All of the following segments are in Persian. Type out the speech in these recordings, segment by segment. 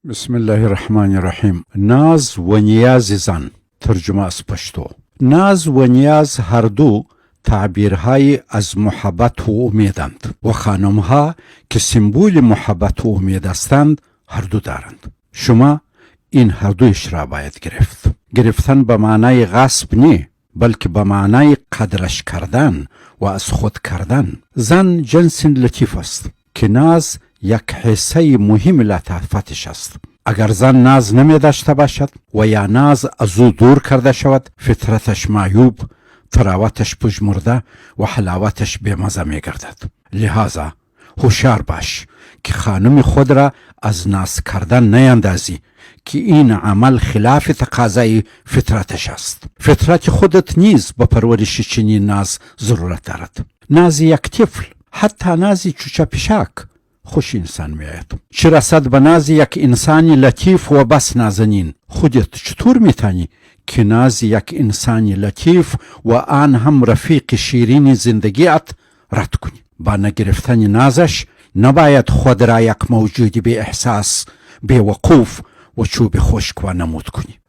بسم الله الرحمن الرحیم. ناز و نیاز زن. ترجمه از پشتو. ناز و نیاز هر دو تعبیرهای از محبت و امیدند و خانمها که سمبول محبت و امید هستند هر دو دارند. شما این هر دویش را باید گرفتن به معنای غصب نی، بلکه به معنای قدرش کردن و از خود کردن. زن جنس لطیف است که ناز یک حصه مهم لطافتش است. اگر زن ناز نمی داشته باشد و یا ناز از او دور کرده شود، فطرتش معیوب، طراوتش پژمرده و حلاوتش بیمزه می گردد. لحاظا هوشیار باش که خانم خود را از ناز کردن نیندازی که این عمل خلاف تقاضای فطرتش است. فطرت خودت نیز به پرورش چنین ناز ضرورت دارد. ناز یک طفل، حتی ناز چوچه پیشک خوش انسان میآید. چه رسد به ناز یک انسانی لطیف و بس نازنین. خودت چطور میتانی که ناز یک انسانی لطیف و آن هم رفیق شیرین زندگیت رد کنی؟ با نگرفتن نازش نباید خود را یک موجود بی احساس، بی وقوف و چوب خشک و نمود کنی.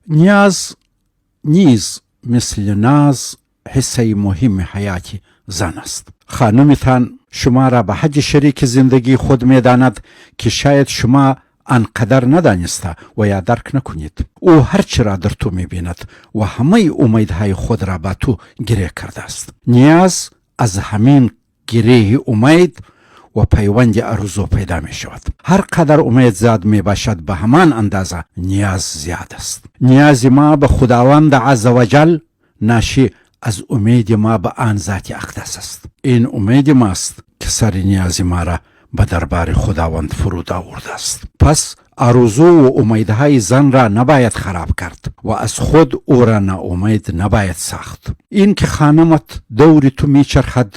نیز مثل ناز حصه مهم حیاتی زن است. خانمتان شما را به حج شریک زندگی خود میداند که شاید شما آنقدر ندانسته و یا درک نکنید. او هرچی را در تو میبیند و همه امیدهای خود را با تو گره کرده است. نیاز از همین گره امید و پیوند ارزو پیدا می شود. هر قدر امید زیاد می باشد به همان اندازه نیاز زیاد است. نیاز ما به خداوند عزوجل ناشی از امید ما به آن ذات اقدس است. این امید ماست که سر نیاز ما را به دربار خداوند فرود آورده است. پس آرزو و امیدهای زن را نباید خراب کرد و از خود او را ناامید نباید ساخت. این که خانمت دور تو میچرخد،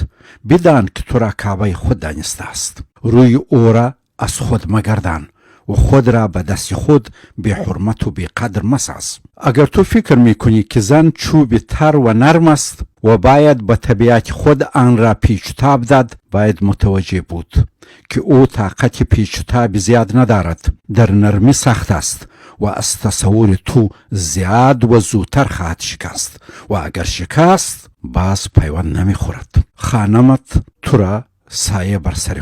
بدان که تو را کعبه خود دانسته است. روی او را از خود مگردان و خود را به دست خود بی حرمت و بی قدر مساز. اگر تو فکر میکنی که زن چوب تر و نرم است و باید به طبیعت خود آن را پیچ تاب داد، باید متوجه بود که او طاقت پیچ تاب زیاد ندارد. در نرمی سخت است و از تصور تو زیاد و زودتر خواهد شکست و اگر شکست باز پیوند نمی خورد. خانمت تو را سایه بر سر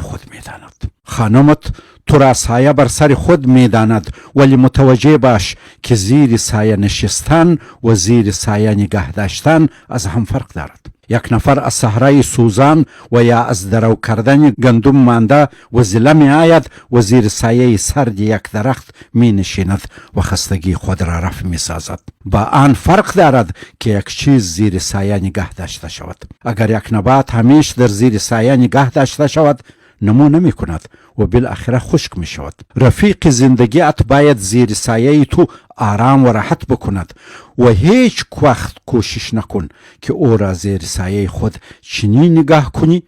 خود میداند. ولی متوجه باش که زیر سایه نشستن و زیر سایه نگه داشتن از هم فرق دارد. یک نفر از صحرای سوزان و یا از درو کردن گندم مانده و زله می آید و زیر سایه سرد یک درخت می نشیند و خستگی خود را رفع می سازد. با آن فرق دارد که یک چیز زیر سایه نگه داشته شود. اگر یک نبات همیش در زیر سایه نگه داشته شود، نمو نمی کند و بالاخره خشک می شود. رفیق زندگیت باید زیر سایه تو آرام و راحت بکند و هیچ وقت کوشش نکن که او را زیر سایه خود چنین نگاه کنی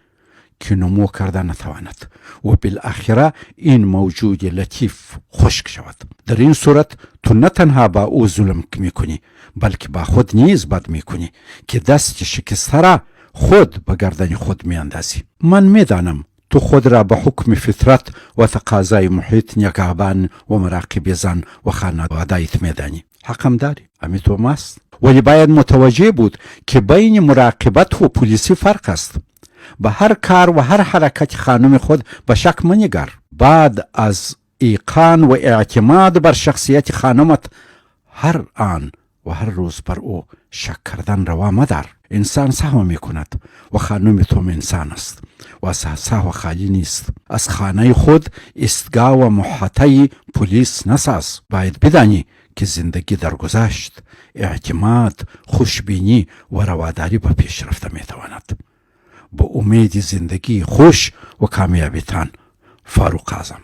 که نمو کرده نتواند و بالاخره این موجود لطیف خشک شود. در این صورت تو نه تنها با او ظلم می کنی، بلکه با خود نیز بد می کنی که دست شکسته را خود به گردن خود می اندازی. من می دانم تو خود را به حکم فطرت و تقاضای محیط نگهبان و مراقب زن و خانواده‌ات میدانی. حقم داری، همینطور است. ولی باید متوجه بود که بین مراقبت و پلیسی فرق است. به هر کار و هر حرکت خانم خود به شک منگر. بعد از ایقان و اعتماد بر شخصیت خانمت هر آن و هر روز بر او شک کردن روا مدار. انسان سهو می کند و خانم تو انسان است و سهو خالی نیست. از خانه خود استگاه و محاطه پلیس نساز. باید بدانی که زندگی در گذشت، اعتماد، خوشبینی و رواداری به پیش رفته می تواند. با امید زندگی خوش و کامیابیتان. فاروق اعظم.